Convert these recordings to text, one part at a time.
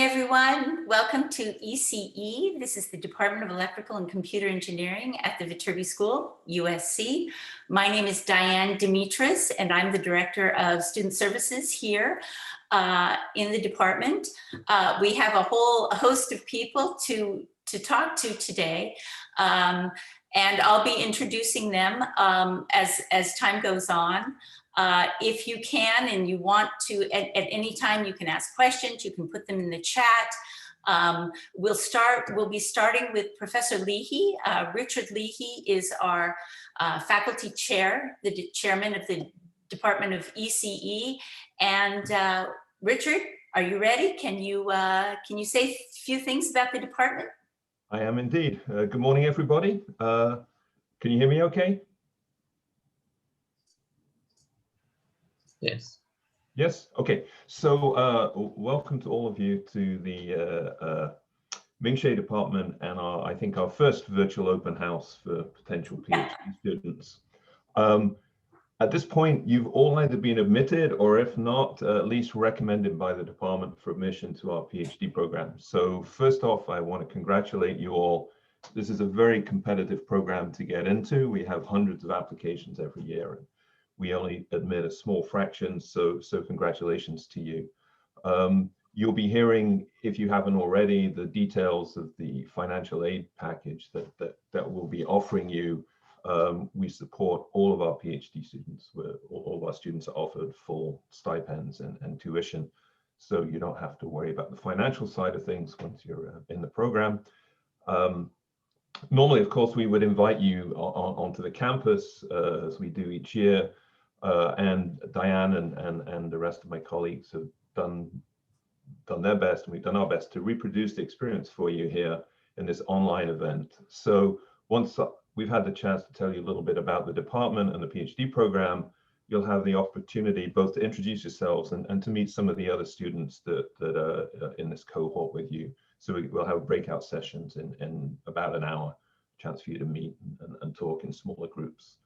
everyone. Welcome to ECE. This is the Department of Electrical and Computer Engineering at the Viterbi School, USC. My name is Diane Dimitris, and I'm the Director of Student Services here in the department. We have a whole host of people to talk to today, and I'll be introducing them as time goes on. If you can and you want to, at any time, you can ask questions, you can put them in the chat. We'll be starting with Professor Leahy. Richard Leahy is our faculty chair, the chairman of the Department of ECE. And Richard, are you ready? Can you say a few things about the department? I am indeed. Good morning, everybody. Can you hear me okay? Yes. Yes. Okay. So welcome to all of you to the Ming-Shay department and I think our first virtual open house for potential PhD students. At this point, you've all either been admitted or if not, at least recommended by the department for admission to our PhD program. So first off, I want to congratulate you all. This is a very competitive program to get into. We have hundreds of applications every year. We only admit a small fraction, so congratulations to you. You'll be hearing, if you haven't already, the details of the financial aid package that we'll be offering you. We support all of our PhD students. All of our students are offered full stipends and tuition, so you don't have to worry about the financial side of things once you're in the program. Normally, of course, we would invite you onto the campus as we do each year. And Diane and the rest of my colleagues have done their best, and we've done our best to reproduce the experience for you here in this online event. So once we've had the chance to tell you a little bit about the department and the PhD program, you'll have the opportunity both to introduce yourselves and to meet some of the other students that are in this cohort with you. So we'll have breakout sessions in about an hour, chance for you to meet and talk in smaller groups.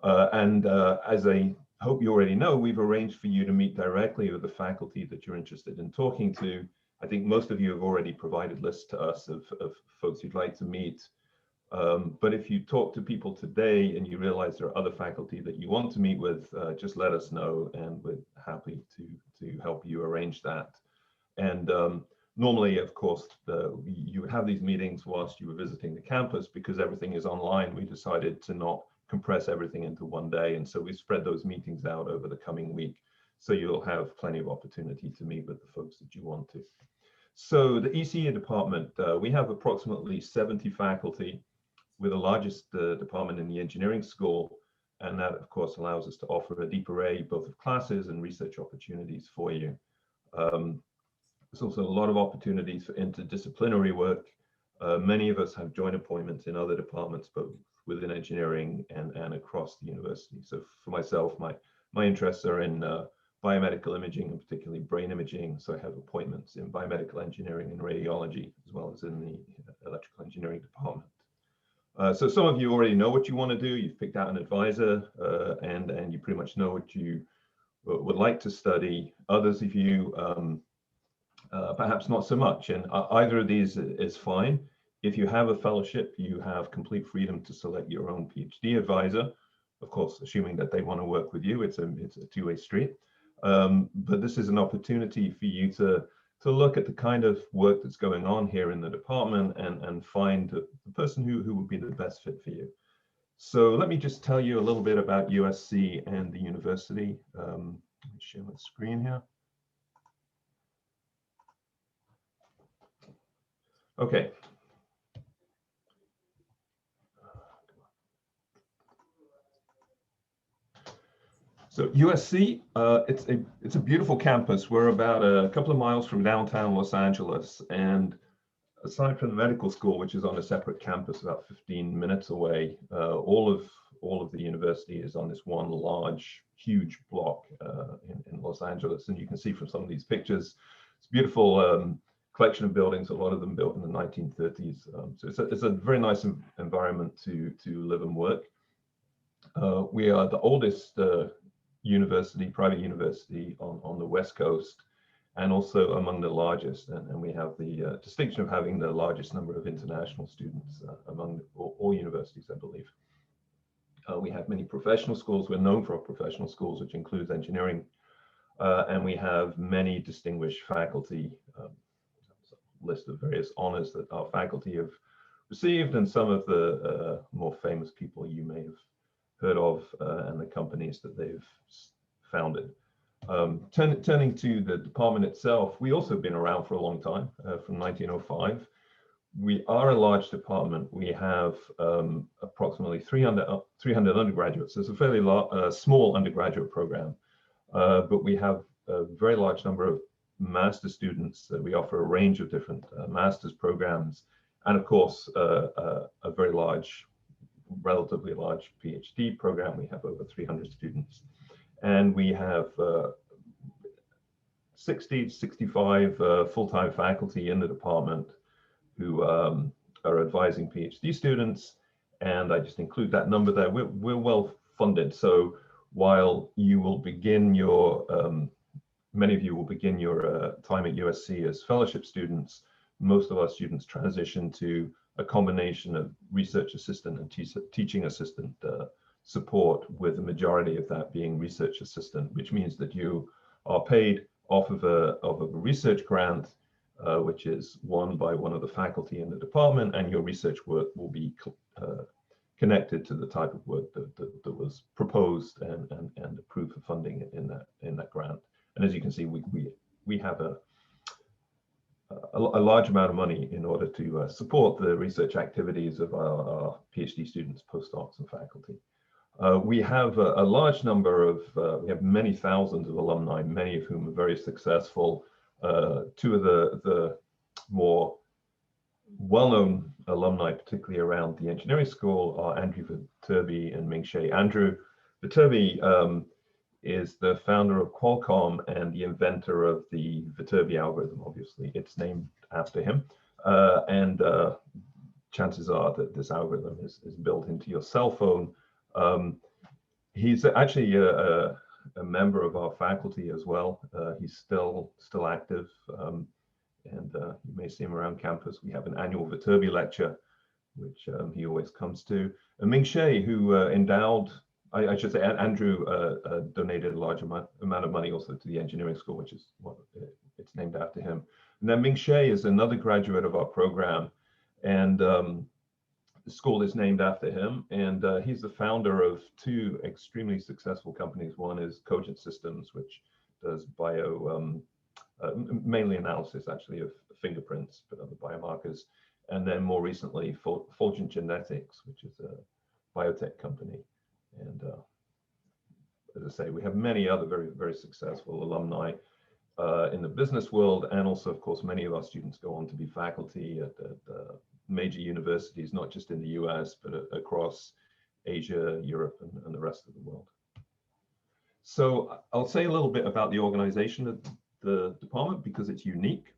As I hope you already know, we've arranged for you to meet directly with the faculty that you're interested in talking to. I think most of you have already provided lists to us of folks you'd like to meet. But if you talk to people today and you realize there are other faculty that you want to meet with, just let us know and we're happy to help you arrange that. And normally, of course, you would have these meetings whilst you were visiting the campus. Because everything is online, we decided to not compress everything into one day, and so we spread those meetings out over the coming week, so you'll have plenty of opportunity to meet with the folks that you want to. So the ECE department, we have approximately 70 faculty. We're the largest department in the engineering school, and that of course allows us to offer a deep array both of classes and research opportunities for you. There's also a lot of opportunities for interdisciplinary work. Many of us have joint appointments in other departments, both within engineering and across the university. So for myself, my interests are in biomedical imaging, and particularly brain imaging. So I have appointments in biomedical engineering and radiology, as well as in the electrical engineering department. So some of you already know what you want to do. You've picked out an advisor, and you pretty much know what you would like to study. Others of you, perhaps not so much, and either of these is fine. If you have a fellowship, you have complete freedom to select your own PhD advisor, of course, assuming that they want to work with you. It's a two-way street. But this is an opportunity for you to look at the kind of work that's going on here in the department and find the person who would be the best fit for you. So let me just tell you a little bit about USC and the university. Let me share my screen here. Okay. So USC, it's a beautiful campus. We're about a couple of miles from downtown Los Angeles, and aside from the medical school, which is on a separate campus about 15 minutes away, all of the university is on this one large, huge block in Los Angeles. And you can see from some of these pictures, it's a beautiful collection of buildings, a lot of them built in the 1930s. So it's a very nice environment to live and work. We are the oldest private university on the West Coast, and also among the largest. And we have the distinction of having the largest number of international students among all universities, I believe. We have many professional schools. We're known for our professional schools, which includes engineering, and we have many distinguished faculty, list of various honors that our faculty have received, and some of the more famous people you may have heard of, and the companies that they've founded. Turning to the department itself, we also been around for a long time, from 1905. We are a large department. We have approximately 300 undergraduates. It's a fairly small undergraduate program, but we have a very large number of master students. We offer a range of different master's programs, and of course, a very large, relatively large PhD program. We have over 300 students, and we have 60 to 65 full-time faculty in the department who are advising PhD students, and I just include that number there. We're well funded, so while you will begin your, many of you will begin your time at USC as fellowship students, most of our students transition to a combination of research assistant and teaching assistant support, with the majority of that being research assistant, which means that you are paid off of a research grant, which is won by one of the faculty in the department, and your research work will be connected to the type of work that was proposed and approved for funding in that grant. And as you can see, we have a large amount of money in order to support the research activities of our PhD students, postdocs, and faculty. We have a large number of, we have many thousands of alumni, many of whom are very successful. Two of the more well-known alumni, particularly around the engineering school, are Andrew Viterbi and Ming-Hsieh. Andrew Viterbi is the founder of Qualcomm and the inventor of the Viterbi algorithm. Obviously, it's named after him. And chances are that this algorithm is built into your cell phone. He's actually a member of our faculty as well. He's still active, and you may see him around campus. We have an annual Viterbi lecture, which he always comes to. And Ming-Hsieh, who endowed, I should say, Andrew donated a large amount of money also to the engineering school, which is what it's named after him. And then Ming-Hsieh is another graduate of our program, and the school is named after him, and he's the founder of two extremely successful companies. One is Cogent Systems, which does mainly analysis actually of fingerprints, but other biomarkers. And then more recently, Fulgent Genetics, which is a biotech company. And as I say, we have many other very, very successful alumni in the business world. And also, of course, many of our students go on to be faculty at major universities, not just in the US, but across Asia, Europe, and the rest of the world. So I'll say a little bit about the organization of the department because it's unique.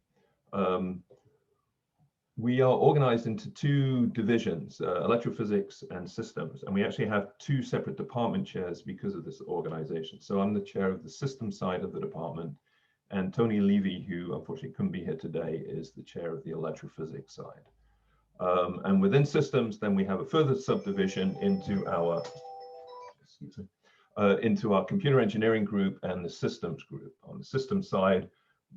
We are organized into two divisions, electrophysics and systems, and we actually have two separate department chairs because of this organization. So I'm the chair of the systems side of the department, and Tony Levy, who unfortunately couldn't be here today, is the chair of the electrophysics side. And within systems, then we have a further subdivision into our, into our computer engineering group and the systems group. On the systems side,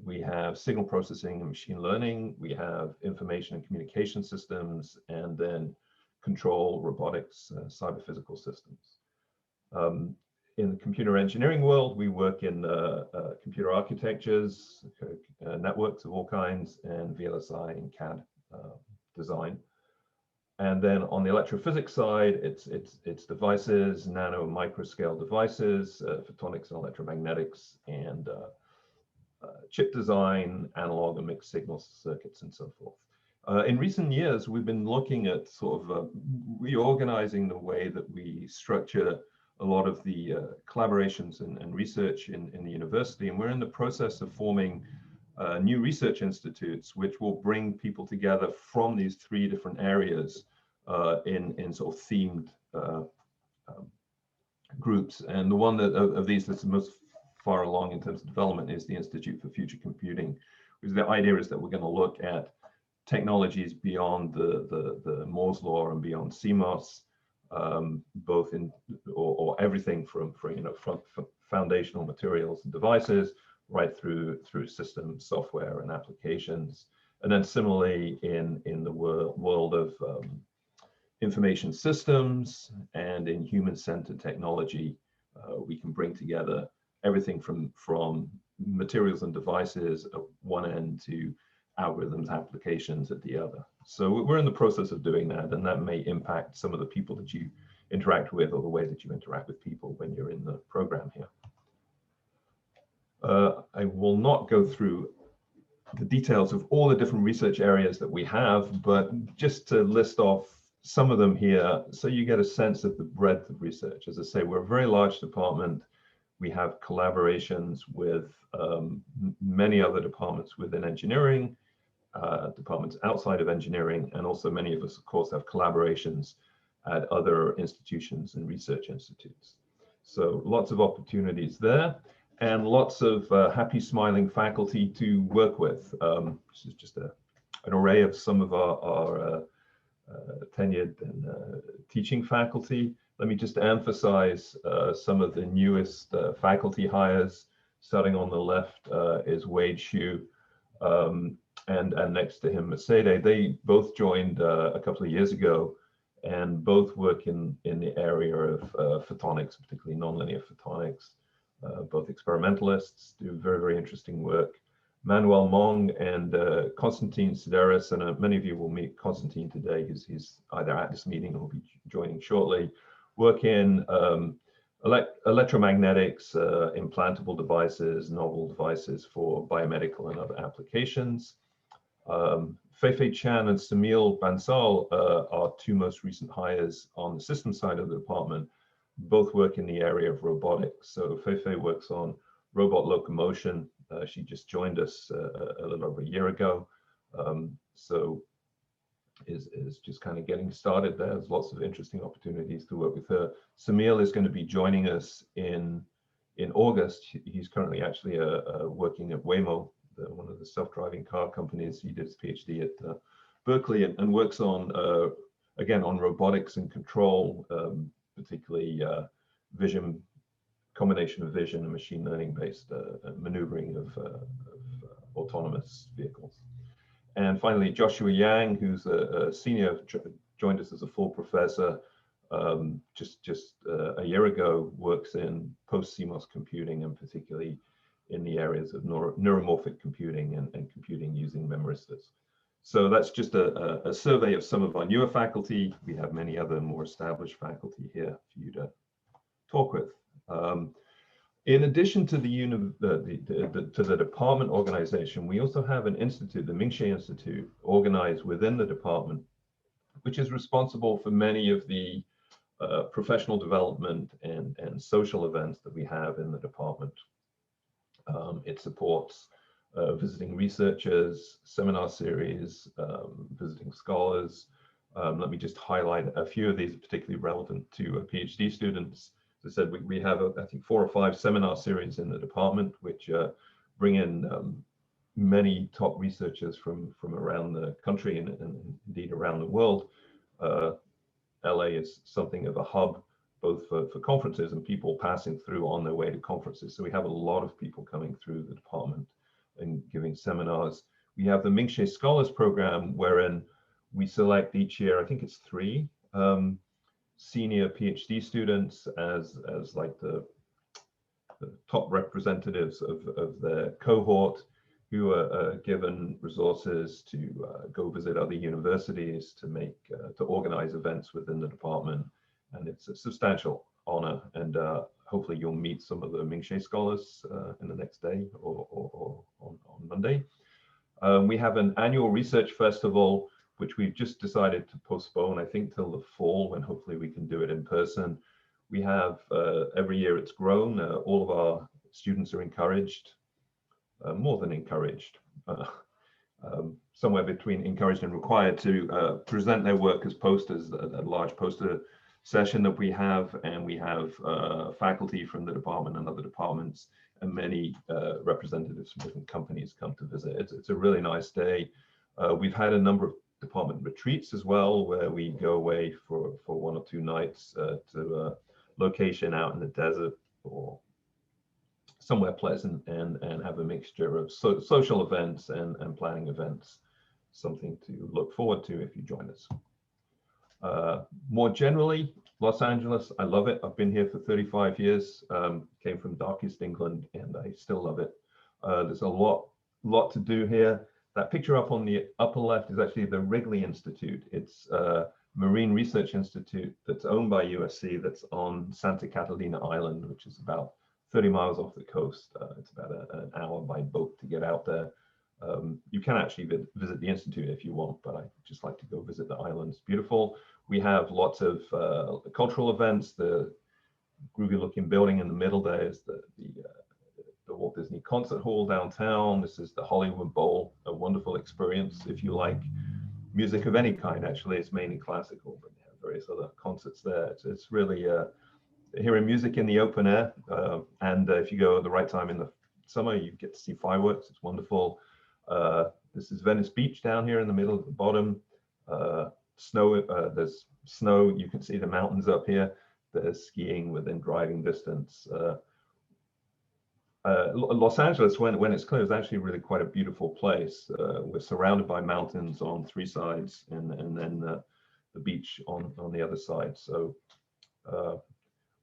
we have signal processing and machine learning. We have information and communication systems, and then control, robotics, cyber physical systems. In the computer engineering world, we work in computer architectures, networks of all kinds, and VLSI and CAD design. And then on the electrophysics side, it's devices, nano and micro scale devices, photonics and electromagnetics, and chip design, analog and mixed signal circuits, and so forth. In recent years, we've been looking at sort of reorganizing the way that we structure a lot of the collaborations and research in the university. And we're in the process of forming new research institutes, which will bring people together from these three different areas in sort of themed groups. And the one of these that's the most far along in terms of development is the Institute for Future Computing, because the idea is that we're going to look at technologies beyond the Moore's law and beyond CMOS, both in or everything from foundational materials and devices right through system software and applications. And then similarly in the world of information systems and in human-centered technology, we can bring together everything from materials and devices at one end to algorithms, applications at the other. So we're in the process of doing that, and that may impact some of the people that you interact with or the way that you interact with people when you're in the program here. I will not go through the details of all the different research areas that we have, but just to list off some of them here so you get a sense of the breadth of research. As I say, we're a very large department. We have collaborations with many other departments within engineering, departments outside of engineering, and also many of us, of course, have collaborations at other institutions and research institutes. So lots of opportunities there, and lots of happy, smiling faculty to work with. This is just an array of some of our tenured and teaching faculty. Let me just emphasize some of the newest faculty hires. Starting on the left is Wade Hsu, and next to him, Mercedes. They both joined a couple of years ago, and both work in the area of photonics, particularly nonlinear photonics. Both experimentalists, do very, very interesting work. Manuel Mong and Konstantin Sideris, and many of you will meet Konstantin today. He's either at this meeting or will be joining shortly. Work in electromagnetics, implantable devices, novel devices for biomedical and other applications. Feifei Chan and Samil Bansal are two most recent hires on the system side of the department. Both work in the area of robotics. So Feifei works on robot locomotion. She just joined us a little over a year ago. So is just kind of getting started there. There's lots of interesting opportunities to work with her. Samil is going to be joining us in August. He's currently actually working at Waymo, one of the self-driving car companies. He did his PhD at Berkeley and works on, again, on robotics and control, particularly vision, combination of vision and machine learning based maneuvering of autonomous vehicles. And finally, Joshua Yang, who's a senior, joined us as a full professor just a year ago, works in post-CMOS computing, and particularly in the areas of neuromorphic computing and computing using memoristas. So that's just a survey of some of our newer faculty. We have many other more established faculty here for you to talk with. In addition to the department organization, we also have an institute, the Ming-Hsieh Institute, organized within the department, which is responsible for many of the professional development and social events that we have in the department. It supports visiting researchers, seminar series, visiting scholars. Let me just highlight a few of these particularly relevant to PhD students. As I said, we have, I think, 4 or 5 seminar series in the department, which bring in many top researchers from around the country and indeed around the world. LA is something of a hub, both for conferences and people passing through on their way to conferences. So we have a lot of people coming through the department and giving seminars. We have the Ming-Hsieh Scholars Program, wherein we select each year, I think it's 3, senior PhD students as like the top representatives of their cohort, who are given resources to go visit other universities, to organize events within the department. And it's a substantial honor, and hopefully you'll meet some of the Ming-Hsieh scholars in the next day or on Monday. We have an annual research festival, which we've just decided to postpone, I think, till the fall, when hopefully we can do it in person. We have, every year it's grown. All of our students are encouraged, more than encouraged, somewhere between encouraged and required to present their work as posters, a large poster session that we have, and we have faculty from the department and other departments many representatives from different companies come to visit. It's a really nice day. We've had a number of department retreats as well, where we go away for 1 or 2 nights to a location out in the desert or somewhere pleasant, and have a mixture of social events and planning events. Something to look forward to if you join us. More generally, Los Angeles, I love it. I've been here for 35 years, came from darkest England, and I still love it. There's a lot to do here. That picture up on the upper left is actually the Wrigley Institute. It's a marine research institute that's owned by USC, that's on Santa Catalina Island, which is about 30 miles off the coast. It's about an hour by boat to get out there. You can actually visit the institute if you want, but I just like to go visit the island. It's beautiful. We have lots of cultural events. The groovy looking building in the middle there is the Walt Disney Concert Hall downtown. This is the Hollywood Bowl, a wonderful experience if you like music of any kind. Actually, it's mainly classical, but they have various other concerts there. It's really hearing music in the open air. And if you go at the right time in the summer, you get to see fireworks. It's wonderful. This is Venice Beach down here in the middle at the bottom. Snow, there's snow. You can see the mountains up here. There's skiing within driving distance. Los Angeles, when it's clear, is actually really quite a beautiful place. We're surrounded by mountains on 3 sides, and then the beach on the other side. So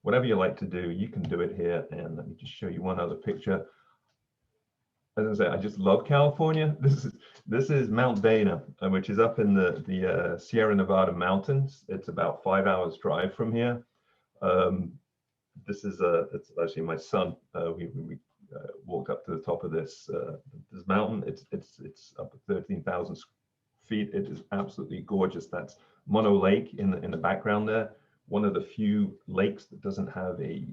whatever you like to do, you can do it here. And let me just show you one other picture. As I say, I just love California. This is Mount Dana, which is up in the Sierra Nevada mountains. It's about 5 hours drive from here. This is it's actually my son. We walked up to the top of this mountain. It's up at 13,000 feet. It is absolutely gorgeous. That's Mono Lake in the background there. One of the few lakes that doesn't have a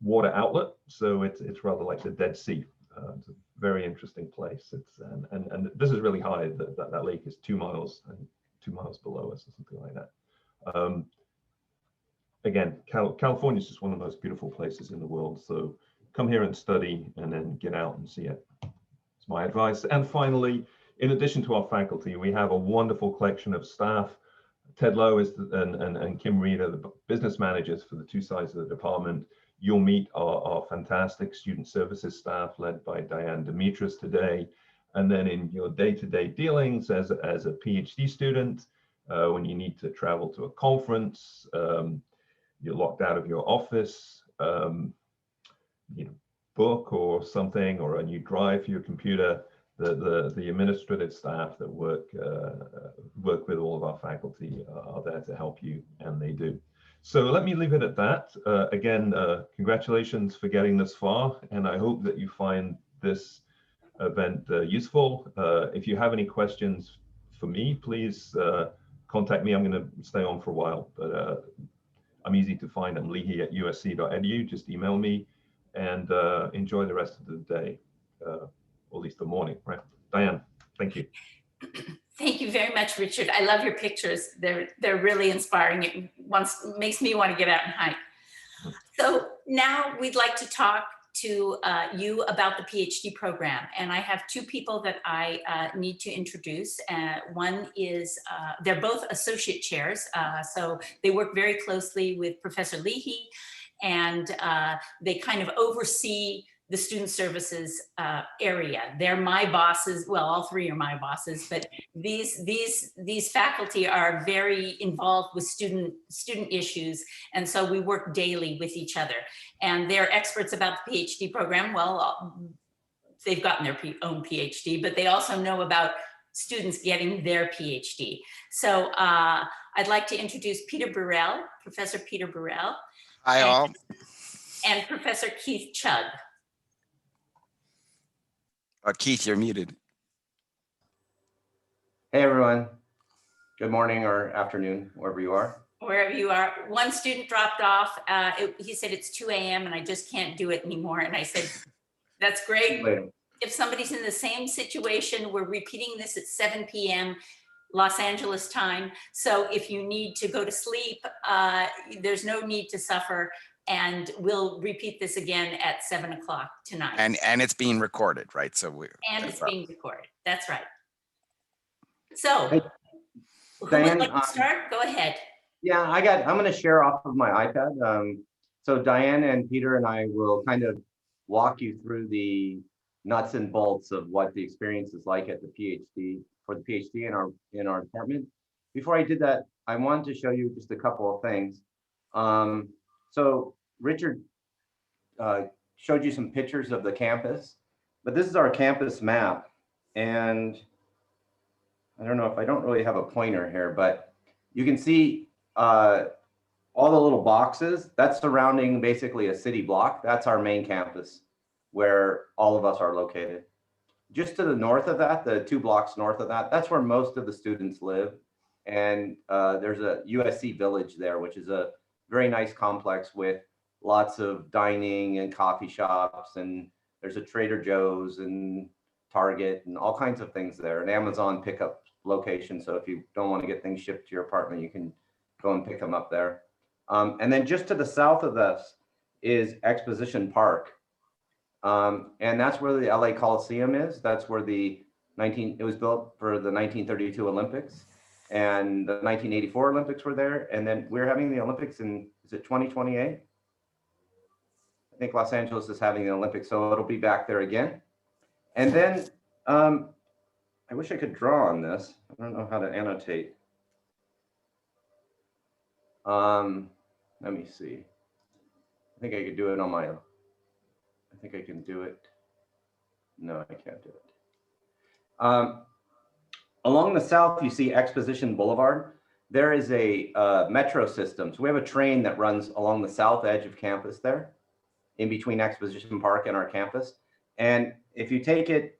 water outlet, so it's rather like the Dead Sea. It's a very interesting place. And this is really high. That lake is 2 miles and 2 miles below us or something like that. Again, California is just one of the most beautiful places in the world. So come here and study, and then get out and see it. It's my advice. And finally, in addition to our faculty, we have a wonderful collection of staff. Ted Lowe and Kim Reed are the business managers for the 2 sides of the department. You'll meet our fantastic student services staff led by Diane Demetris today. And then in your day-to-day dealings as a PhD student, when you need to travel to a conference, you're locked out of your office, book or something, or a new drive for your computer, the administrative staff that work with all of our faculty are there to help you, and they do. So let me leave it at that. Again, congratulations for getting this far, and I hope that you find this event useful. If you have any questions for me, please contact me. I'm going to stay on for a while, but I'm easy to find. I'm leahy@usc.edu. Just email me, and enjoy the rest of the day, or at least the morning, right? Diane, thank you. Thank you very much, Richard. I love your pictures. They're really inspiring. It makes me want to get out and hike. So now we'd like to talk to you about the PhD program. And I have 2 people that I need to introduce. One is, they're both associate chairs. So they work very closely with Professor Leahy, and they kind of oversee the student services area. They're my bosses. Well, all 3 are my bosses, but these faculty are very involved with student issues. And so we work daily with each other, and they're experts about the PhD program. Well, they've gotten their own PhD, but they also know about students getting their PhD. So I'd like to introduce Peter Burrell, Professor Peter Burrell. Hi, all. And Professor Keith Chugg. Keith, you're muted. Hey, everyone. Good morning or afternoon, wherever you are. Wherever you are. One student dropped off. He said it's 2 a.m. and I just can't do it anymore. And I said, that's great. Later. If somebody's in the same situation, we're repeating this at 7 p.m. Los Angeles time. So if you need to go to sleep, there's no need to suffer. And we'll repeat this again at 7 o'clock tonight. And it's being recorded, right? So And as it's well. being recorded. That's right. So, Hey, who would Diane, like to start? Go ahead. Yeah, I'm going to share off of my iPad. So Diane and Peter and I will kind of walk you through the nuts and bolts of what the experience is like at the PhD for the PhD in our department. Before I did that, I wanted to show you just a couple of things. So Richard showed you some pictures of the campus, but this is our campus map. And I don't know if I don't really have a pointer here, but you can see all the little boxes that's surrounding basically a city block. That's our main campus where all of us are located. Just to the north of that, the 2 blocks north of that, that's where most of the students live. And there's a USC Village there, which is a very nice complex with lots of dining and coffee shops. And there's a Trader Joe's and Target and all kinds of things there. An Amazon pickup location. So if you don't want to get things shipped to your apartment, you can go and pick them up there. And then just to the south of us is Exposition Park. And that's where the LA Coliseum is. That's where it was built for the 1932 Olympics, and the 1984 Olympics were there. And then we're having the Olympics in, is it 2028? I think Los Angeles is having the Olympics, so it'll be back there again. And then I wish I could draw on this. I don't know how to annotate. Let me see. I think I could do it on my own. I think I can do it. No, I can't do it. Along the south, you see Exposition Boulevard. There is a metro system. So we have a train that runs along the south edge of campus there, in between Exposition Park and our campus. And if you take it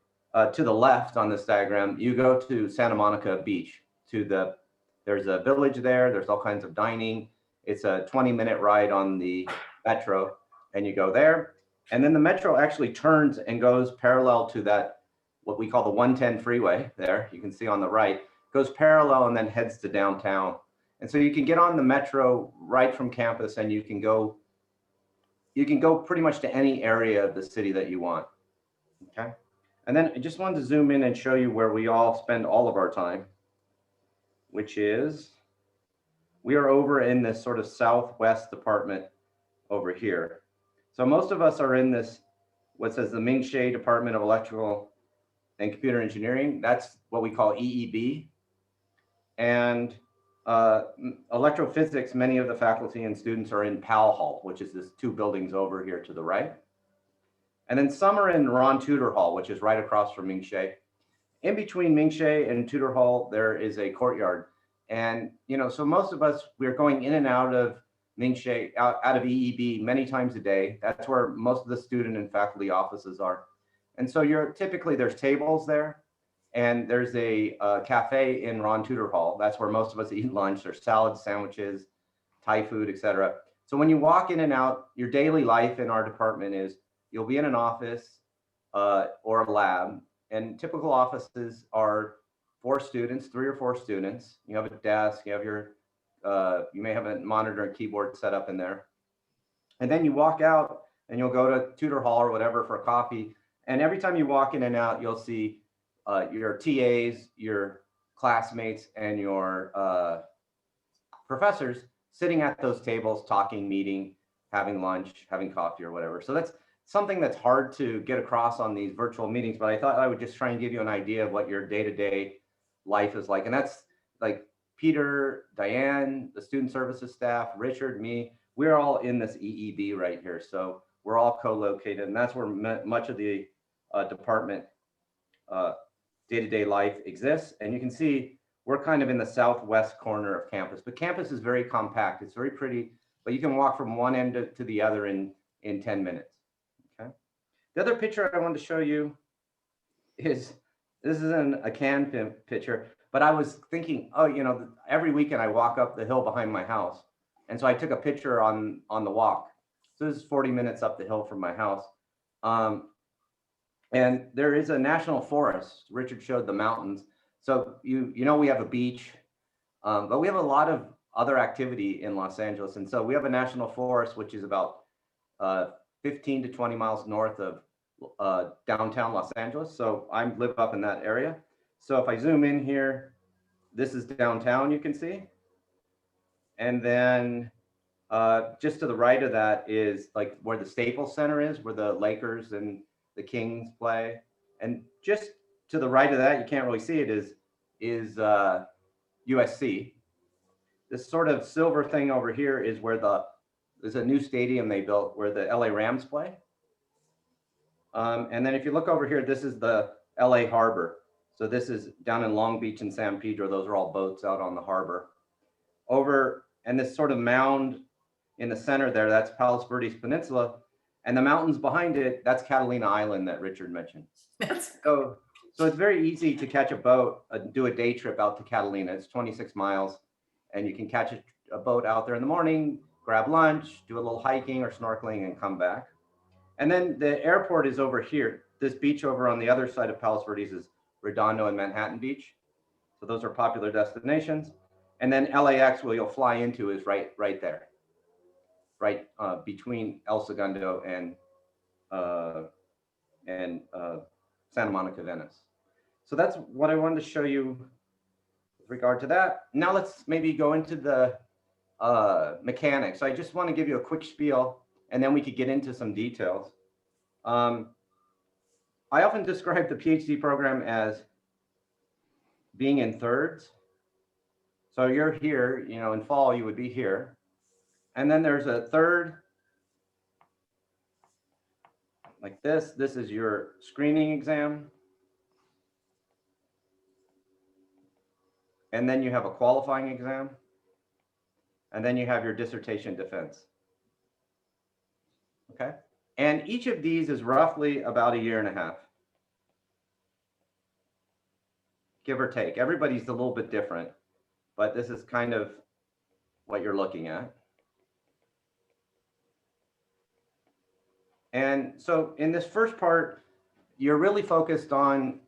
to the left on this diagram, you go to Santa Monica Beach. There's a village there. There's all kinds of dining. It's a 20-minute ride on the metro, and you go there. And then the metro actually turns and goes parallel to that, what we call the 110 freeway there. You can see on the right, goes parallel and then heads to downtown. And so you can get on the metro right from campus, and you can go pretty much to any area of the city that you want. Okay. And then I just wanted to zoom in and show you where we all spend all of our time, which is, we are over in this sort of southwest department over here. So most of us are in this, what says the Ming Hsieh Department of Electrical and Computer Engineering. That's what we call EEB. And electrophysics, many of the faculty and students are in Powell Hall, which is this 2 buildings over here to the right. And then some are in Ron Tudor Hall, which is right across from Ming Hsieh. In between Ming Hsieh and Tudor Hall, there is a courtyard. And, so most of us, we're going in and out of Ming Hsieh, out of EEB many times a day. That's where most of the student and faculty offices are. And so typically there's tables there, and there's a cafe in Ron Tudor Hall. That's where most of us eat lunch. There's salads, sandwiches, Thai food, etc. So when you walk in and out, your daily life in our department is you'll be in an office or a lab, and typical offices are 4 students, 3 or 4 students. You have a desk, you have you may have a monitor and keyboard set up in there. And then you walk out and you'll go to Tudor Hall or whatever for a coffee. And every time you walk in and out, you'll see your TAs, your classmates, and your professors sitting at those tables, talking, meeting, having lunch, having coffee or whatever. So that's something that's hard to get across on these virtual meetings, but I thought I would just try and give you an idea of what your day-to-day life is like. And that's like Peter, Diane, the student services staff, Richard, me, we're all in this EEB right here. So we're all co-located, and that's where much of the department day-to-day life exists. And you can see we're kind of in the southwest corner of campus, but campus is very compact. It's very pretty, but you can walk from one end to the other in 10 minutes. Okay. The other picture I wanted to show you is, this isn't a can picture, but I was thinking, oh, every weekend I walk up the hill behind my house. And so I took a picture on the walk. So this is 40 minutes up the hill from my house. And there is a national forest. Richard showed the mountains. So we have a beach, but we have a lot of other activity in Los Angeles. And so we have a national forest, which is about 15 to 20 miles north of downtown Los Angeles. So I live up in that area. So if I zoom in here, this is downtown, you can see. And then just to the right of that is like where the Staples Center is, where the Lakers and the Kings play. And just to the right of that, you can't really see it, is USC. This sort of silver thing over here is where there's a new stadium they built where the LA Rams play. And then if you look over here, this is the LA Harbor. So this is down in Long Beach and San Pedro. Those are all boats out on the harbor. And this sort of mound in the center there, that's Palos Verdes Peninsula. And the mountains behind it, that's Catalina Island that Richard mentioned. So it's very easy to catch a boat, do a day trip out to Catalina. It's 26 miles. And you can catch a boat out there in the morning, grab lunch, do a little hiking or snorkeling and come back. And then the airport is over here. This beach over on the other side of Palos Verdes is Redondo and Manhattan Beach. So those are popular destinations. And then LAX, where you'll fly into, is right there, right between El Segundo and Santa Monica, Venice. So that's what I wanted to show you with regard to that. Now let's maybe go into the mechanics. I just want to give you a quick spiel, and then we could get into some details. I often describe the PhD program as being in thirds. So you're here, you know, in fall, you would be here. And then there's a third like this. This is your screening exam. And then you have a qualifying exam. And then you have your dissertation defense. Okay. And each of these is roughly about 1.5 years. Give or take. Everybody's a little bit different, but this is kind of what you're looking at. And so in this first part, you're really focused on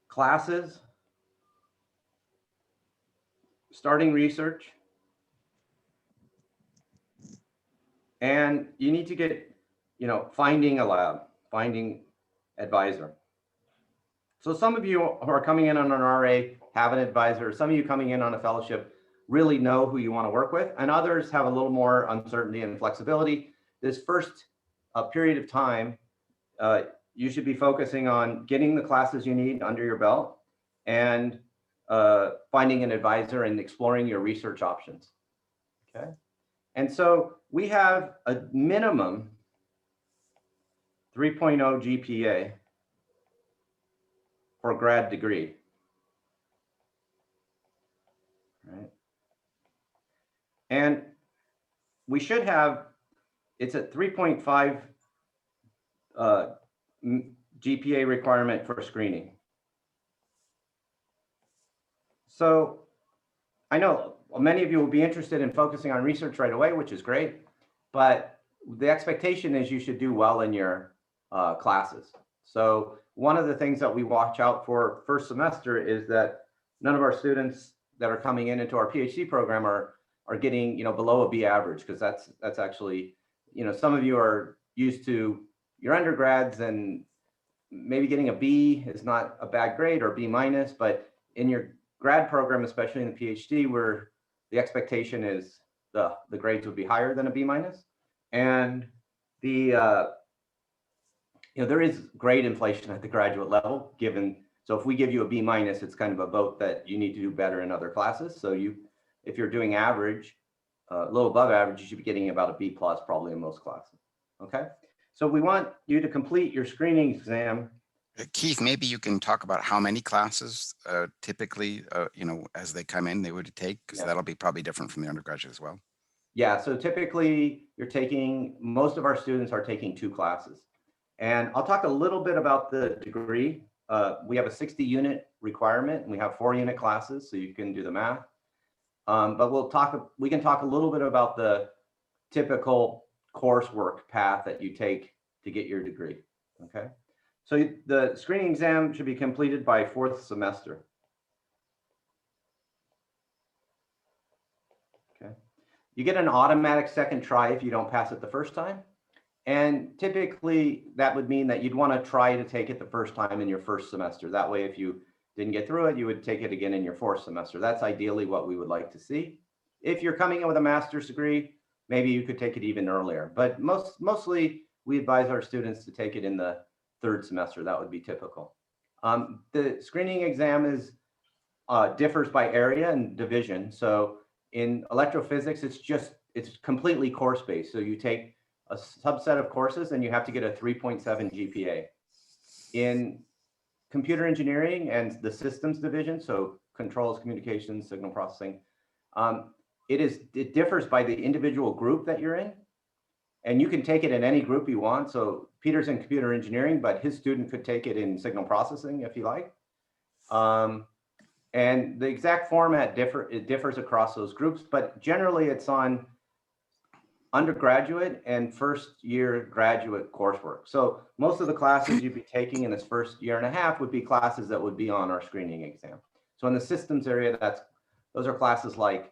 classes, starting research, and you need to get, you know, finding a lab, finding advisor. So some of you who are coming in on an RA have an advisor. Some of you coming in on a fellowship really know who you want to work with, and others have a little more uncertainty and flexibility. This first period of time, you should be focusing on getting the classes you need under your belt and finding an advisor and exploring your research options. Okay. And so we have a minimum 3.0 GPA for a grad degree. Right. And we should have, it's a 3.5 GPA requirement for screening. So I know many of you will be interested in focusing on research right away, which is great, but the expectation is you should do well in your classes. So one of the things that we watch out for first semester is that none of our students that are coming into our PhD program are getting, you know, below a B average, because that's actually, you know, some of you are used to your undergrads and maybe getting a B is not a bad grade or B minus, but in your grad program, especially in the PhD, where the expectation is the grades would be higher than a B minus. And the you know, there is grade inflation at the graduate level given. So if we give you a B minus, it's kind of a vote that you need to do better in other classes. So if you're doing average, a little above average, you should be getting about a B plus probably in most classes. Okay. So we want you to complete your screening exam. Keith, maybe you can talk about how many classes typically, you know, as they come in, they would take, because that'll be probably different from the undergraduate as well. Yeah, so typically most of our students are taking 2 classes. And I'll talk a little bit about the degree. We have a 60 unit requirement and we have 4 unit classes, so you can do the math. But we can talk a little bit about the typical coursework path that you take to get your degree. Okay. So the screening exam should be completed by 4th semester. Okay. You get an automatic second try if you don't pass it the first time. And typically that would mean that you'd want to try to take it the first time in your first semester. That way, if you didn't get through it, you would take it again in your fourth semester. That's ideally what we would like to see. If you're coming in with a master's degree, maybe you could take it even earlier. But mostly we advise our students to take it in the third semester. That would be typical. The screening exam differs by area and division. So in electrophysics, it's completely course-based. So you take a subset of courses and you have to get a 3.7 GPA. In computer engineering and the systems division, so controls, communications, signal processing, it differs by the individual group that you're in. And you can take it in any group you want. So Peter's in computer engineering, but his student could take it in signal processing if he liked. And the exact format differs across those groups, but generally it's on undergraduate and first year graduate coursework. So most of the classes you'd be taking in this first year and a half would be classes that would be on our screening exam. So in the systems area, those are classes like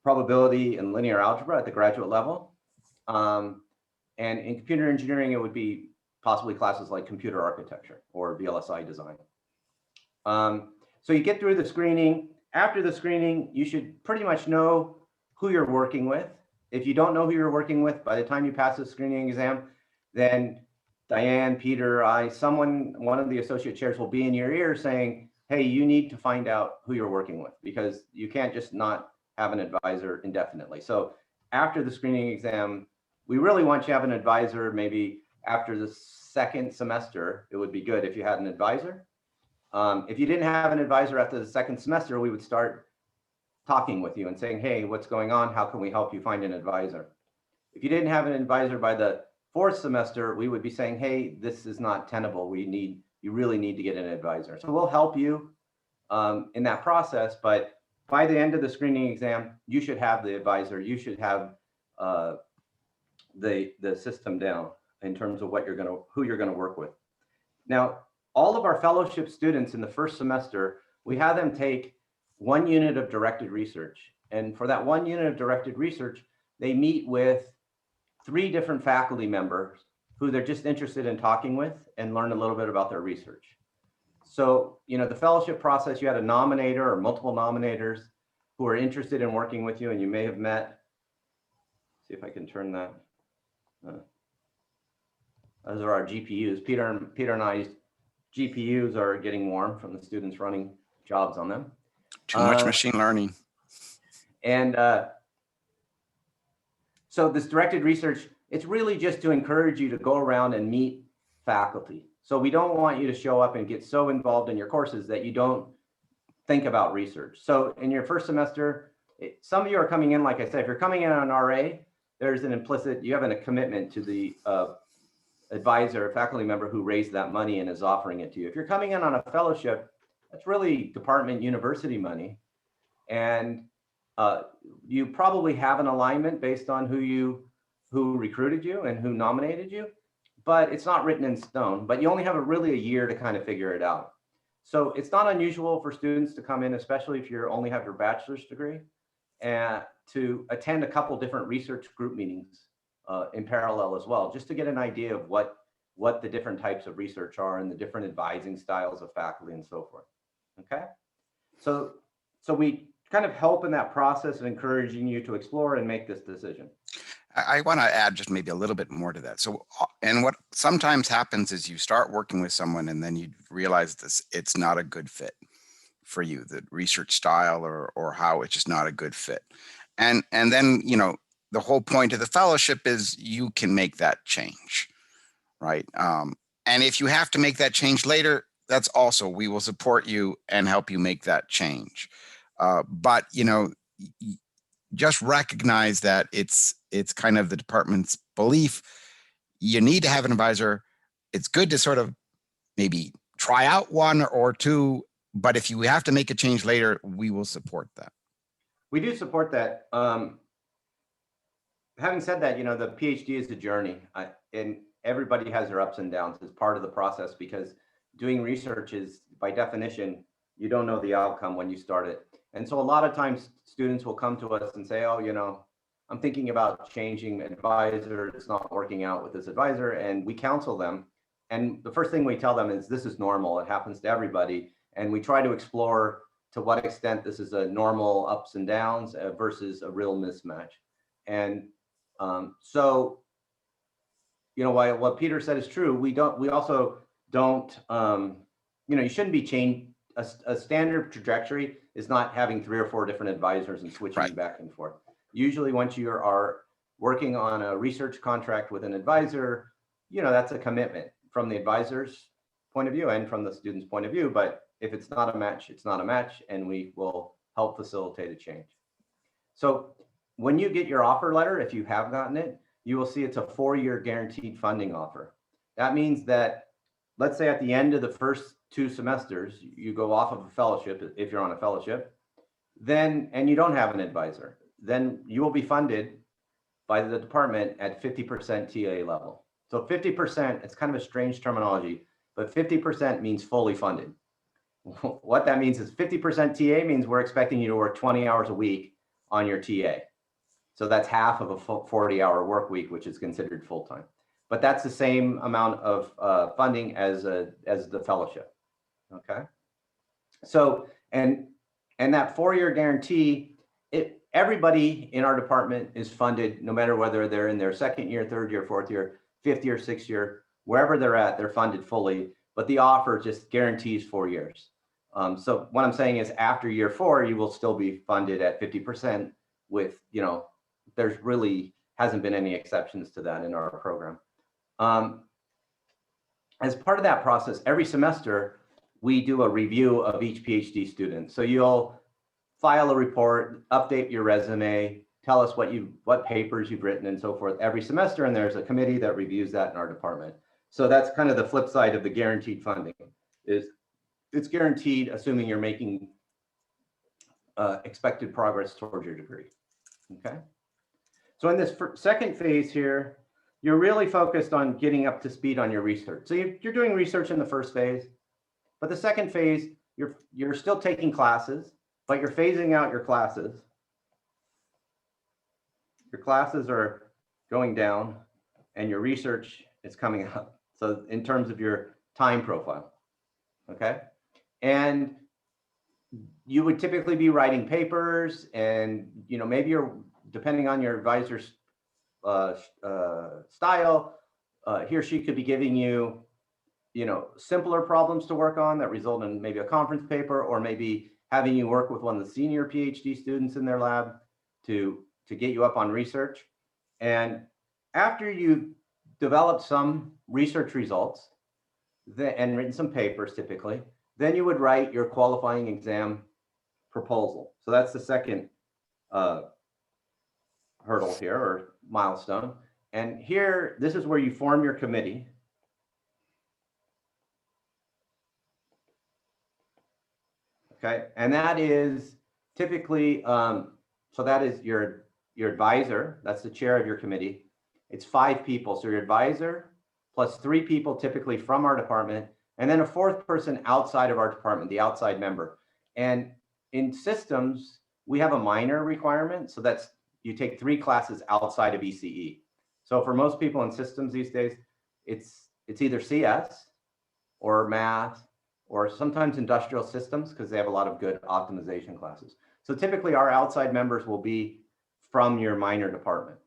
probability and linear algebra at the graduate level. And in computer engineering, it would be possibly classes like computer architecture or VLSI design. So you get through the screening. After the screening, you should pretty much know who you're working with. If you don't know who you're working with by the time you pass the screening exam, then Diane, Peter, one of the associate chairs will be in your ear saying, hey, you need to find out who you're working with, because you can't just not have an advisor indefinitely. So after the screening exam, we really want you to have an advisor. Maybe after the second semester, it would be good if you had an advisor. If you didn't have an advisor after the second semester, we would start talking with you and saying, hey, what's going on? How can we help you find an advisor? If you didn't have an advisor by the fourth semester, we would be saying, hey, this is not tenable. You really need to get an advisor. So we'll help you in that process. But by the end of the screening exam, you should have the advisor. You should have the system down in terms of who you're going to work with. Now, all of our fellowship students in the first semester, we have them take 1 unit of directed research. And for that 1 unit of directed research, they meet with 3 different faculty members who they're just interested in talking with and learn a little bit about their research. So, the fellowship process, you had a nominator or multiple nominators who are interested in working with you, and you may have met. See if I can turn that. Those are our GPUs. Peter and I's GPUs are getting warm from the students running jobs on them. Too much machine learning. And so this directed research, it's really just to encourage you to go around and meet faculty. So we don't want you to show up and get so involved in your courses that you don't think about research. So in your first semester, some of you are coming in, like I said, if you're coming in on RA, there's an implicit, you have a commitment to the advisor, faculty member who raised that money and is offering it to you. If you're coming in on a fellowship, that's really department university money. And you probably have an alignment based on who recruited you and who nominated you, but it's not written in stone, but you only have really a year to kind of figure it out. So it's not unusual for students to come in, especially if you only have your bachelor's degree, and to attend a couple different research group meetings in parallel as well, just to get an idea of what the different types of research are and the different advising styles of faculty and so forth. Okay, so we kind of help in that process of encouraging you to explore and make this decision. I want to add just maybe a little bit more to that. So, and what sometimes happens is you start working with someone and then you realize it's not a good fit for you, the research style or how it's just not a good fit. And then, the whole point of the fellowship is you can make that change, right? And if you have to make that change later, that's also, we will support you and help you make that change. But, just recognize that it's kind of the department's belief. You need to have an advisor. It's good to sort of maybe try out 1 or 2, but if you have to make a change later, we will support that. We do support that. Having said that, the PhD is a journey, and everybody has their ups and downs as part of the process, because doing research is, by definition, you don't know the outcome when you start it. And so a lot of times students will come to us and say, oh, I'm thinking about changing advisor. It's not working out with this advisor, and we counsel them. And the first thing we tell them is this is normal. It happens to everybody. And we try to explore to what extent this is a normal ups and downs versus a real mismatch. And so, you know, while what Peter said is true, we also don't, you know, you shouldn't be changing. A standard trajectory is not having 3 or 4 different advisors and switching Right. back and forth. Usually once you are working on a research contract with an advisor, you know, that's a commitment from the advisor's point of view and from the student's point of view. But if it's not a match, it's not a match, and we will help facilitate a change. So when you get your offer letter, if you have gotten it, you will see it's a 4-year guaranteed funding offer. That means that, let's say at the end of the first 2 semesters, you go off of a fellowship, if you're on a fellowship, then, and you don't have an advisor, then you will be funded by the department at 50% TA level. So 50%, it's kind of a strange terminology, but 50% means fully funded. What that means is 50% TA means we're expecting you to work 20 hours a week on your TA. So that's half of a 40-hour work week, which is considered full-time. But that's the same amount of funding as the fellowship. Okay. So, and that 4-year guarantee, everybody in our department is funded, no matter whether they're in their 2nd year, 3rd year, 4th year, 5th year, 6th year, wherever they're at, they're funded fully, but the offer just guarantees 4 years. So what I'm saying is after year 4, you will still be funded at 50% with, you know, there's really hasn't been any exceptions to that in our program. As part of that process, every semester, we do a review of each PhD student. So you'll file a report, update your resume, tell us what papers you've written and so forth every semester. And there's a committee that reviews that in our department. So that's kind of the flip side of the guaranteed funding, is it's guaranteed assuming you're making expected progress towards your degree. Okay. So in this second phase here, you're really focused on getting up to speed on your research. So you're doing research in the first phase, but the second phase, you're still taking classes, but you're phasing out your classes. Your classes are going down and your research is coming up. So in terms of your time profile, okay? And you would typically be writing papers, and, you know, maybe you're, depending on your advisor's style, he or she could be giving you, you know, simpler problems to work on that result in maybe a conference paper, or maybe having you work with one of the senior PhD students in their lab to get you up on research. And after you develop some research results and written some papers typically, then you would write your qualifying exam proposal. So that's the second hurdle here, or milestone. And here, this is where you form your committee. Okay, and that is typically, so that is your advisor, that's the chair of your committee. It's 5 people, so your advisor plus 3 people typically from our department, and then a 4th person outside of our department, the outside member. And in systems, we have a minor requirement, so that's you take 3 classes outside of ECE. So for most people in systems these days, it's either CS or math, or sometimes industrial systems, because they have a lot of good optimization classes. So typically our outside members will be from your minor department.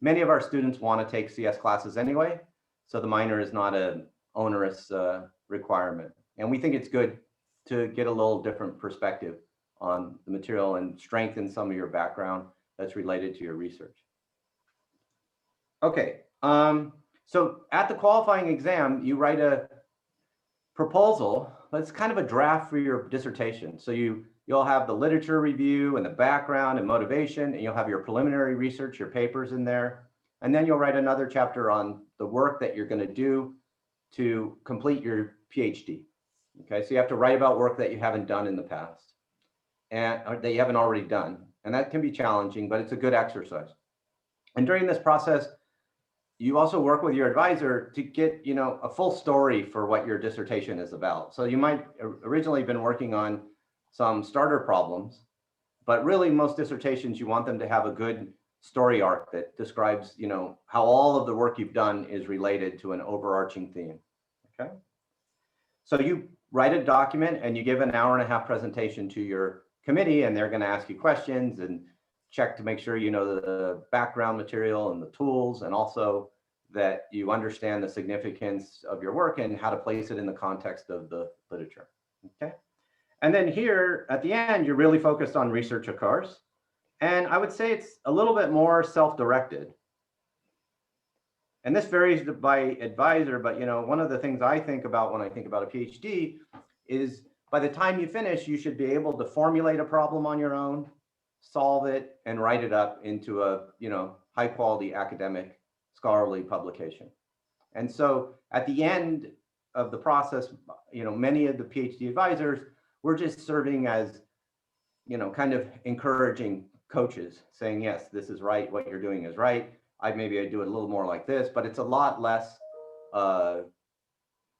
Many of our students want to take CS classes anyway, so the minor is not an onerous requirement. And we think it's good to get a little different perspective on the material and strengthen some of your background that's related to your research. Okay, so at the qualifying exam, you write a proposal, but it's kind of a draft for your dissertation. So you'll have the literature review and the background and motivation, and you'll have your preliminary research, your papers in there. And then you'll write another chapter on the work that you're going to do to complete your PhD. Okay, so you have to write about work that you haven't done in the past and that you haven't already done. And that can be challenging, but it's a good exercise. And during this process, you also work with your advisor to get, you know, a full story for what your dissertation is about. So you might originally been working on some starter problems, but really most dissertations, you want them to have a good story arc that describes, how all of the work you've done is related to an overarching theme. Okay. So you write a document and you give an 1.5-hour presentation to your committee, and they're going to ask you questions and check to make sure you know the background material and the tools, and also that you understand the significance of your work and how to place it in the context of the literature. Okay. And then here at the end, you're really focused on research, of course. And I would say it's a little bit more self-directed. And this varies by advisor, but one of the things I think about when I think about a PhD is by the time you finish, you should be able to formulate a problem on your own, solve it, and write it up into a high quality academic scholarly publication. And so at the end of the process, many of the PhD advisors, we're just serving as kind of encouraging coaches, saying, yes, this is right, what you're doing is right. Maybe I do it a little more like this, but it's a lot less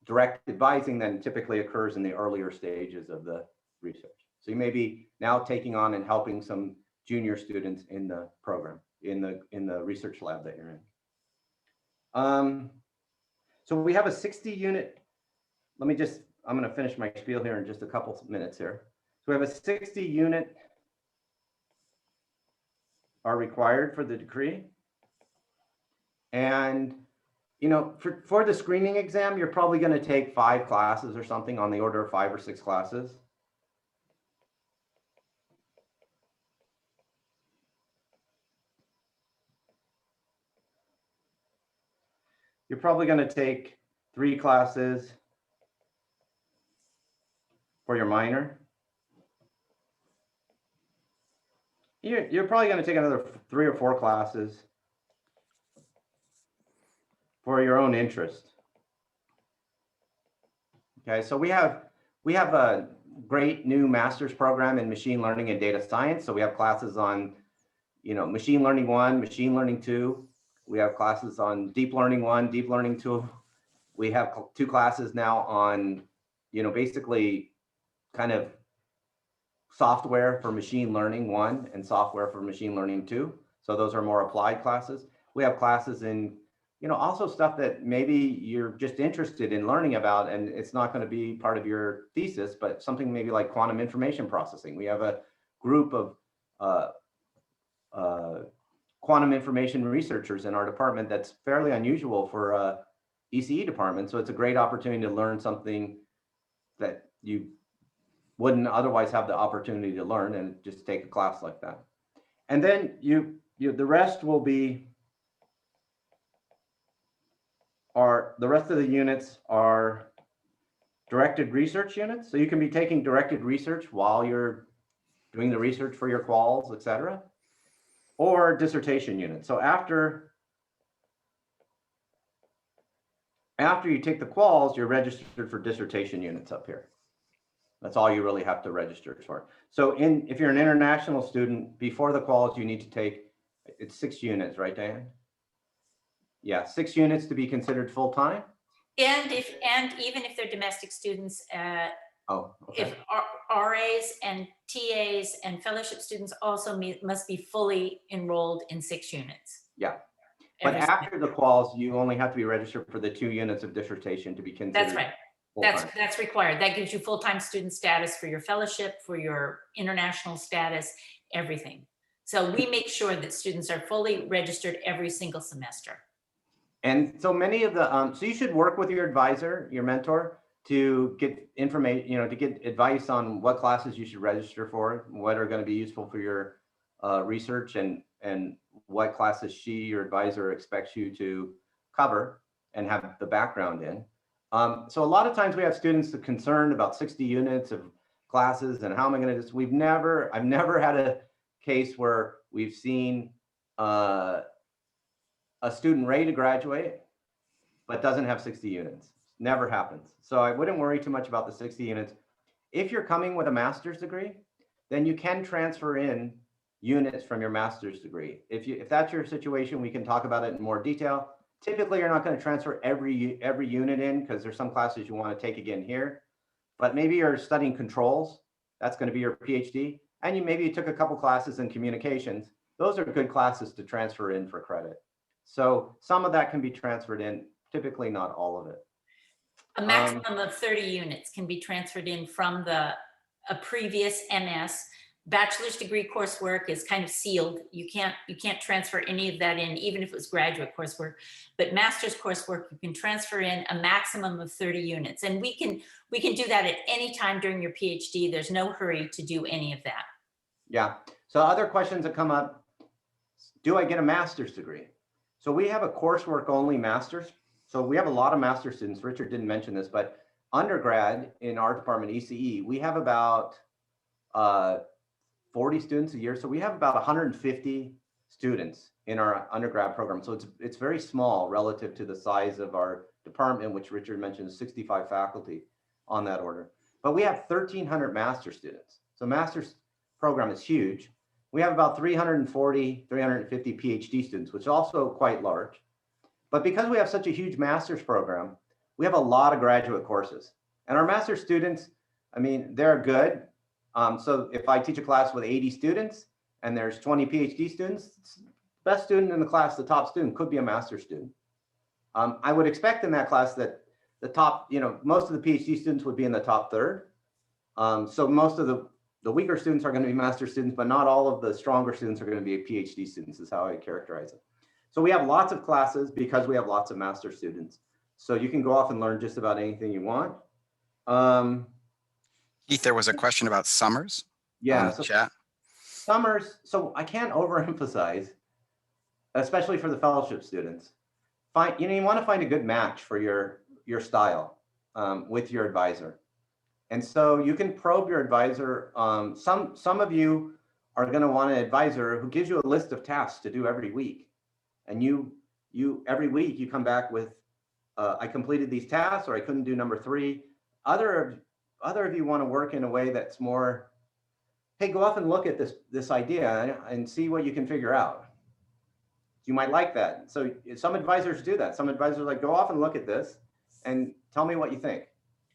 direct advising than typically occurs in the earlier stages of the research. So you may be now taking on and helping some junior students in the program, in the research lab that you're in. So we have a 60-unit, I'm going to finish my spiel here in just a couple minutes here. So we have a 60-unit are required for the degree. And, for the screening exam, you're probably going to take 5 classes or something, on the order of 5 or 6 classes. You're probably going to take 3 classes for your minor. You're probably going to take another 3 or 4 classes for your own interest. Okay, so we have a great new master's program in machine learning and data science. So we have classes on, machine learning 1, machine learning 2. We have classes on deep learning 1, deep learning 2. We have 2 classes now on, basically kind of software for machine learning 1 and software for machine learning 2. So those are more applied classes. We have classes in, also stuff that maybe you're just interested in learning about, and it's not going to be part of your thesis, but something maybe like quantum information processing. We have a group of quantum information researchers in our department that's fairly unusual for a ECE department. So it's a great opportunity to learn something that you wouldn't otherwise have the opportunity to learn, and just take a class like that. And then the rest will be, the rest of the units are directed research units. So you can be taking directed research while you're doing the research for your quals, et cetera, or dissertation units. So after you take the quals, you're registered for dissertation units up here. That's all you really have to register for. So if you're an international student, before the quals, you need to take, it's 6 units, right, Diane? Yeah, 6 units to be considered full-time. And even if they're domestic students, Oh, okay. if RAs and TAs and fellowship students also must be fully enrolled in 6 units. Yeah. But after the quals, you only have to be registered for the 2 units of dissertation to be considered. That's right. That's required. That gives you full-time student status for your fellowship, for your international status, everything. So we make sure that students are fully registered every single semester. And so many of the, so you should work with your advisor, your mentor, to get information, to get advice on what classes you should register for, what are going to be useful for your research, and what classes your advisor expects you to cover and have the background in. So a lot of times we have students that are concerned about 60 units of classes and how am I going to just, I've never had a case where we've seen a student ready to graduate, but doesn't have 60 units. Never happens. So I wouldn't worry too much about the 60 units. If you're coming with a master's degree, then you can transfer in units from your master's degree. If that's your situation, we can talk about it in more detail. Typically, you're not going to transfer every unit in because there's some classes you want to take again here. But maybe you're studying controls. That's going to be your PhD. And maybe you took a couple classes in communications. those are good classes to transfer in for credit. So some of that can be transferred in, typically not all of it. A maximum of 30 units can be transferred in from a previous MS. Bachelor's degree coursework is kind of sealed. You can't transfer any of that in, even if it was graduate coursework. But master's coursework, you can transfer in a maximum of 30 units. And we can do that at any time during your PhD. There's no hurry to do any of that. Yeah. So other questions that come up, do I get a master's degree? So we have a coursework only master's. So we have a lot of master's students. Richard didn't mention this, but undergrad in our department, ECE, we have about 40 students a year. So we have about 150 students in our undergrad program. So it's very small relative to the size of our department, which Richard mentioned is 65 faculty on that order. But we have 1,300 master's students. So master's program is huge. We have about 340, 350 PhD students, which is also quite large. But because we have such a huge master's program, we have a lot of graduate courses. And our master's students, I mean, they're good. So if I teach a class with 80 students and there's 20 PhD students, the best student in the class, the top student, could be a master's student. I would expect in that class that the top, most of the PhD students would be in the top third. So most of the weaker students are going to be master's students, but not all of the stronger students are going to be PhD students, is how I characterize it. So we have lots of classes because we have lots of master's students. So you can go off and learn just about anything you want. Keith, there was a question about summers. Yeah, so chat. Summers, so I can't overemphasize, especially for the fellowship students. You want to find a good match for your style with your advisor. And so you can probe your advisor. Some of you are going to want an advisor who gives you a list of tasks to do every week. And you every week you come back with, I completed these tasks, or I couldn't do number 3. Other of you want to work in a way that's more, hey, go off and look at this idea and see what you can figure out. You might like that. So some advisors do that. Some advisors are like, go off and look at this and tell me what you think.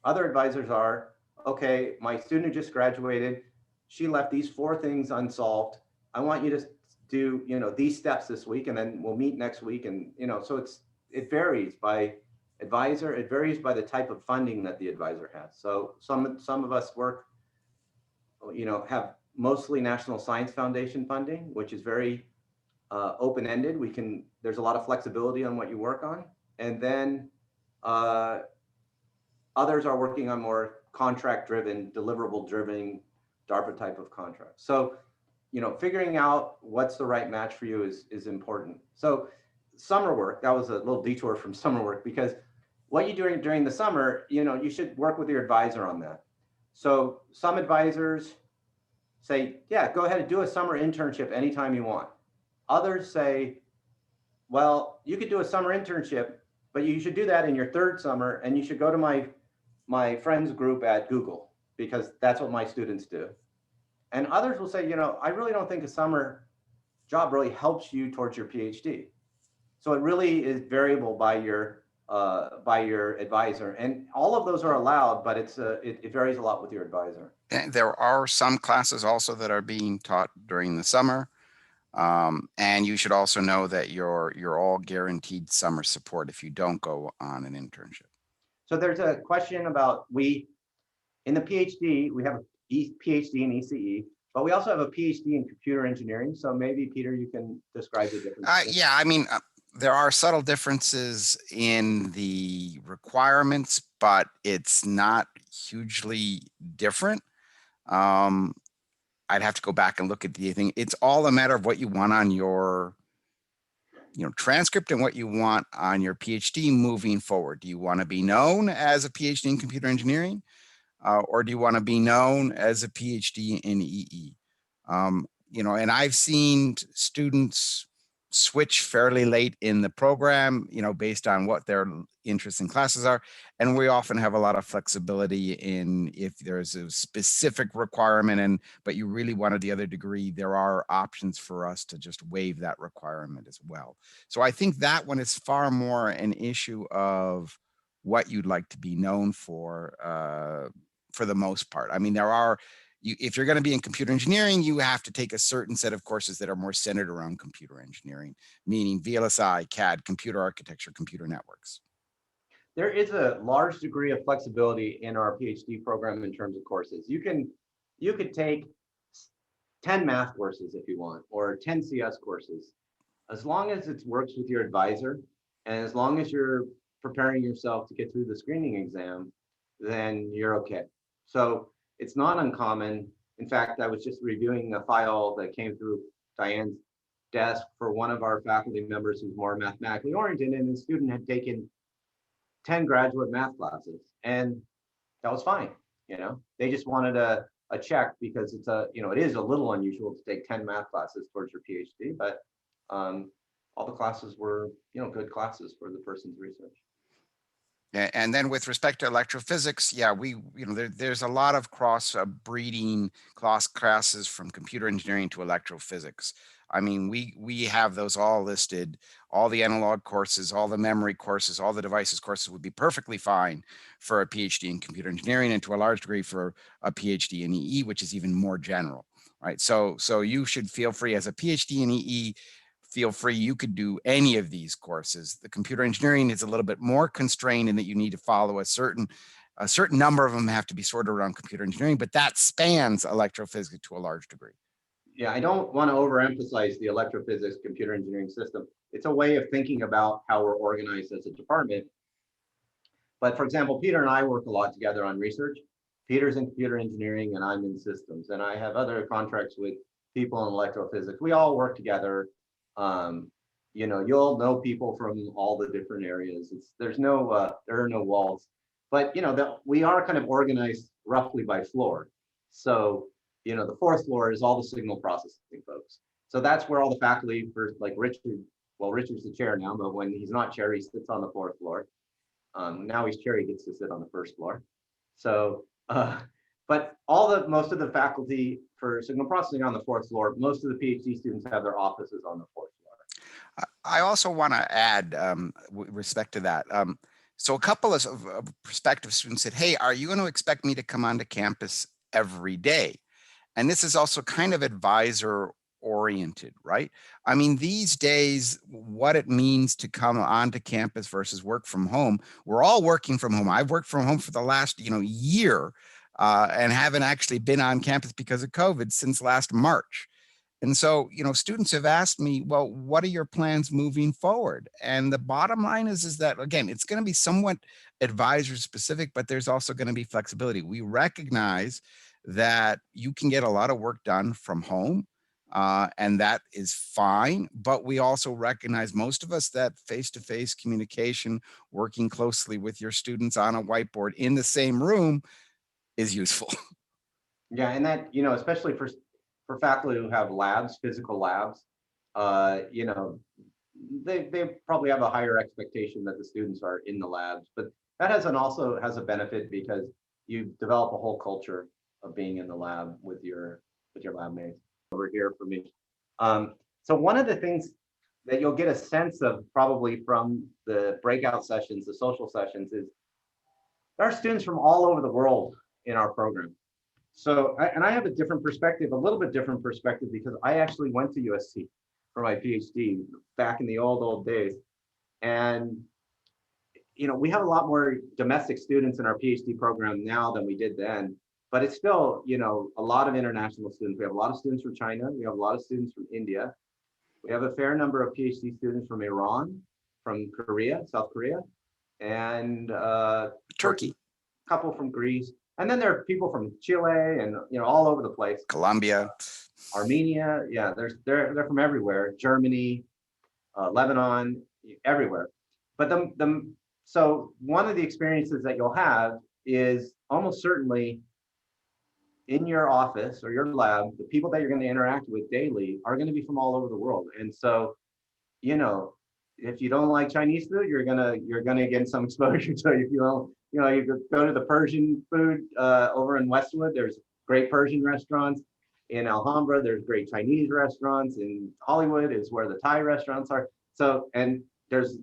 Other advisors are, okay, my student who just graduated, she left these 4 things unsolved. I want you to do, these steps this week, and then we'll meet next week. And, so it varies by advisor. It varies by the type of funding that the advisor has. So some of us work, have mostly National Science Foundation funding, which is very open-ended. There's a lot of flexibility on what you work on. And then others are working on more contract-driven, deliverable-driven, DARPA type of contracts. So, figuring out what's the right match for you is important. So summer work, that was a little detour from summer work, because what you do during the summer, you should work with your advisor on that. So some advisors say, yeah, go ahead and do a summer internship anytime you want. Others say, well, you could do a summer internship, but you should do that in your 3rd summer, and you should go to my friends group at Google, because that's what my students do. And others will say, I really don't think a summer job really helps you towards your PhD. So it really is variable by your advisor, and all of those are allowed, but it varies a lot with your advisor. And there are some classes also that are being taught during the summer. And you should also know that you're all guaranteed summer support if you don't go on an internship. So there's a question about, in the PhD, we have a PhD in ECE, but we also have a PhD in computer engineering. So maybe, Peter, you can describe the difference. Yeah, I mean, there are subtle differences in the requirements, but it's not hugely different. I'd have to go back and look at the thing. It's all a matter of what you want on your transcript and what you want on your PhD moving forward. Do you want to be known as a PhD in computer engineering? Or do you want to be known as a PhD in EE? And I've seen students switch fairly late in the program, based on what their interests in classes are. And we often have a lot of flexibility in, if there's a specific requirement but you really wanted the other degree, there are options for us to just waive that requirement as well. So I think that one is far more an issue of what you'd like to be known for the most part. I mean, there are, if you're going to be in computer engineering, you have to take a certain set of courses that are more centered around computer engineering, meaning VLSI, CAD, computer architecture, computer networks. There is a large degree of flexibility in our PhD program in terms of courses. You could take 10 math courses if you want, or 10 CS courses, as long as it works with your advisor, and as long as you're preparing yourself to get through the screening exam, then you're okay. So it's not uncommon. In fact, I was just reviewing a file that came through Diane's desk for one of our faculty members who's more mathematically oriented, and the student had taken 10 graduate math classes, and that was fine. They just wanted a check because it's it is a little unusual to take 10 math classes towards your PhD, but all the classes were, good classes for the person's research. And then with respect to electrophysics, yeah, there's a lot of cross breeding classes from computer engineering to electrophysics. I mean, we have those all listed. All the analog courses, all the memory courses, all the devices courses would be perfectly fine for a PhD in computer engineering, and to a large degree for a PhD in EE, which is even more general, right? So you should feel free as a PhD in EE. Feel free, you could do any of these courses. The computer engineering is a little bit more constrained in that you need to follow a certain number of them have to be sorted around computer engineering, but that spans electrophysics to a large degree. Yeah, I don't want to overemphasize the electrophysics computer engineering system. It's a way of thinking about how we're organized as a department. But for example, Peter and I work a lot together on research. Peter's in computer engineering and I'm in systems, and I have other contracts with people in electrophysics. We all work together. You'll know people from all the different areas. There are no walls, but we are kind of organized roughly by floor. So the fourth floor is all the signal processing folks. So that's where all the faculty, for like Richard, well, Richard's the chair now, but when he's not chair, he sits on the fourth floor. Now he's chair, he gets to sit on the first floor. So but most of the faculty for signal processing on the fourth floor. Most of the PhD students have their offices on the fourth floor. I also want to add, with respect to that, so a couple of prospective students said, hey, are you going to expect me to come onto campus every day? And this is also kind of advisor oriented, right? I mean, these days, what it means to come onto campus versus work from home, we're all working from home. I've worked from home for the last, year and haven't actually been on campus because of COVID since last March. And so, students have asked me, well, what are your plans moving forward? And the bottom line is that, again, it's going to be somewhat advisor specific, but there's also going to be flexibility. We recognize that you can get a lot of work done from home, and that is fine. But we also recognize, most of us, that face-to-face communication, working closely with your students on a whiteboard in the same room is useful. Yeah, and that, especially for faculty who have labs, physical labs, they probably have a higher expectation that the students are in the labs, but that also has a benefit because you develop a whole culture of being in the lab with your lab mates. Over here for me. So one of the things that you'll get a sense of probably from the breakout sessions, the social sessions, is there are students from all over the world in our program. So, I have a different perspective, a little bit different perspective, because I actually went to USC for my PhD back in the old days. And, we have a lot more domestic students in our PhD program now than we did then, but it's still, a lot of international students. We have a lot of students from China. We have a lot of students from India. We have a fair number of PhD students from Iran, from Korea, South Korea, and Turkey, a couple from Greece. And then there are people from Chile and all over the place. Colombia, Armenia, yeah, they're from everywhere. Germany, Lebanon, everywhere. But so one of the experiences that you'll have is almost certainly in your office or your lab, the people that you're going to interact with daily are going to be from all over the world. And so, if you don't like Chinese food, you're gonna get some exposure to it. If you don't, you could go to the Persian food over in Westwood. There's great Persian restaurants. In Alhambra, there's great Chinese restaurants. In Hollywood is where the Thai restaurants are. So, and there's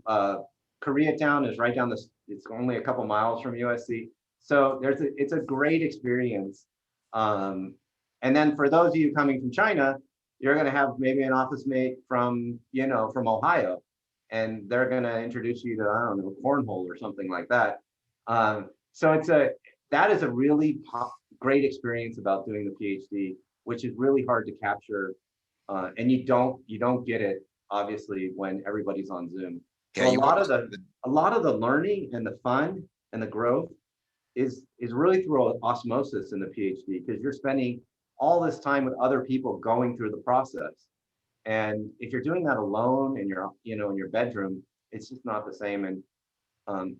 Koreatown is right down it's only a couple miles from USC. So it's a great experience And then for those of you coming from China, you're going to have maybe an office mate from, from Ohio, and they're going to introduce you to, I don't know, cornhole or something like that. So that is a really great experience about doing the PhD, which is really hard to capture. And you don't get it, obviously, when everybody's on Zoom. So Yeah, a lot of the learning and the fun and the growth is really through osmosis in the PhD, because you're spending all this time with other people going through the process. And if you're doing that alone in your, in your bedroom, it's just not the same. And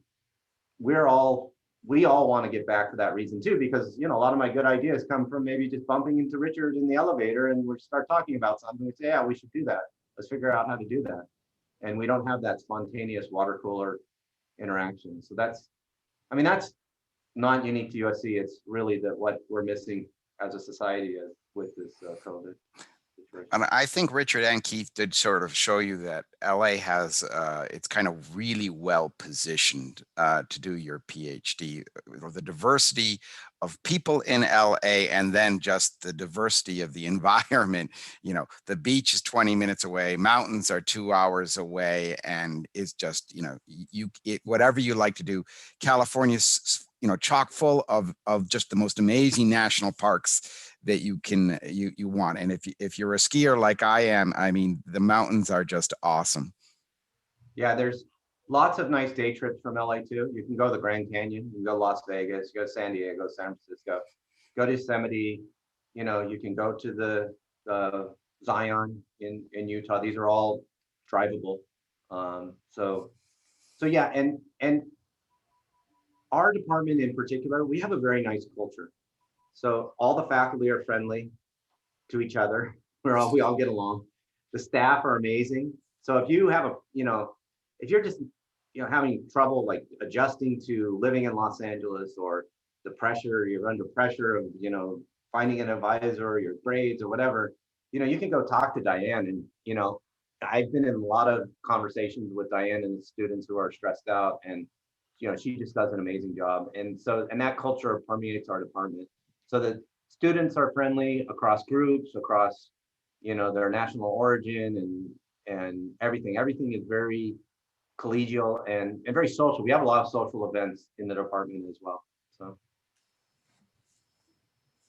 we all want to get back to that reason too, because, a lot of my good ideas come from maybe just bumping into Richard in the elevator and we start talking about something. We say, yeah, we should do that. Let's figure out how to do that. And we don't have that spontaneous water cooler interaction. So that's not unique to USC. It's really what we're missing as a society with this COVID situation. And I think Richard and Keith did sort of show you that LA has, it's kind of really well positioned to do your PhD. The diversity of people in LA, and then just the diversity of the environment. The beach is 20 minutes away, mountains are 2 hours away, and it's just, whatever you like to do. California's, chock full of just the most amazing national parks that you want. And if you're a skier like I am, the mountains are just awesome. Yeah, there's lots of nice day trips from LA too. You can go to the Grand Canyon, you can go to Las Vegas, go to San Diego, San Francisco, go to Yosemite. You can go to the Zion in Utah. These are all drivable. So yeah, and our department in particular, we have a very nice culture. So all the faculty are friendly to each other. We all get along. The staff are amazing. So if you have if you're just having trouble like adjusting to living in Los Angeles, or the pressure, you're under pressure of finding an advisor or your grades or whatever, you can go talk to Diane. And I've been in a lot of conversations with Diane and the students who are stressed out, and she just does an amazing job. And that culture permeates our department. So the students are friendly across groups, across their national origin, and everything. Everything is very collegial and very social. We have a lot of social events in the department as well. So